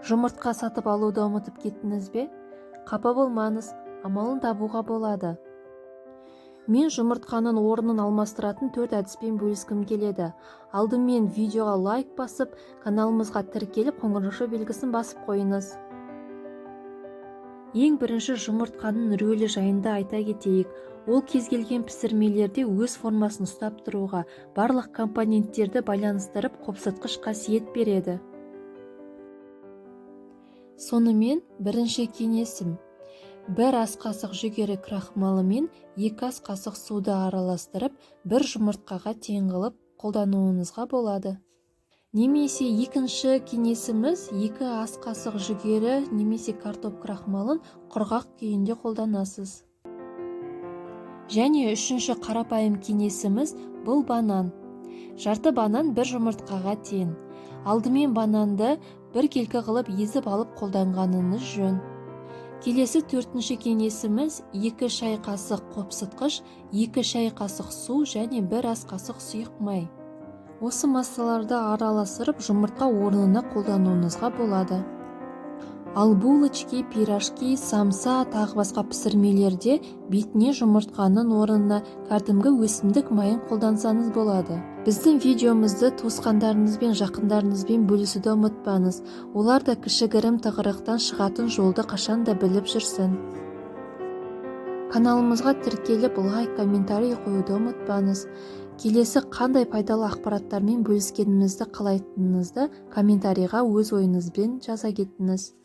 Жұмыртқа сатып алуды ұмытып кеттіңіз бе? Қапа болмаңыз, амалын табуға болады. Мен жұмыртқаның орнын алмастыратын 4 әдіспен бөліскім келеді. Алдымен видеоға лайк басып, каналымызға тіркеліп, қоңырауша белгісін басып қойыңыз. Ең бірінші жұмыртқаның рөлі жайында айта кетейік. Ол кез келген пісірмелерде өз формасын ұстап тұруға, барлық компоненттерді байланыстырып, қопсытқыш қасиет береді. Сонымен бірінші кеңесім: 1 ас қасық жүгері крахмалы мен 2 ас қасық суды араластырып, 1 жұмыртқаға тең қылып қолдануыңызға болады. Немесе екінші кеңесіміз: 2 ас қасық жүгері немесе картоп крахмалын құрғақ күйінде қолданасыз. Және үшінші қарапайым кеңесіміз: бұл банан. Жарты банан 1 жұмыртқаға тең. Алдымен бананды 1 келкі қылып езіп алып қолданғаныңыз жөн. Келесі төртінші кеңесіміз: 2 шай қасық қопсытқыш, 2 шай қасық су және 1 ас қасық сұйық май. Осы массаларды араластырып, жұмыртқа орнына қолдануыңызға болады. Ал булочки, пирожки, самса тағы басқа пісірмелерде бетіне жұмыртқаның орнына кәдімгі өсімдік майын қолдансаңыз болады. Біздің видеомызды туысқандарыңызбен, жақындарыңызбен бөлісуді ұмытпаңыз. Олар да кішігірім тығырықтан шығатын жолды қашанда біліп жүрсін. Каналымызға тіркеліп, лайк, комментарий қоюды ұмытпаңыз. Келесі қандай пайдалы ақпараттармен бөліскенімізді қалайтыныңызды комментарийға өз ойыңызбен жаза кетіңіз.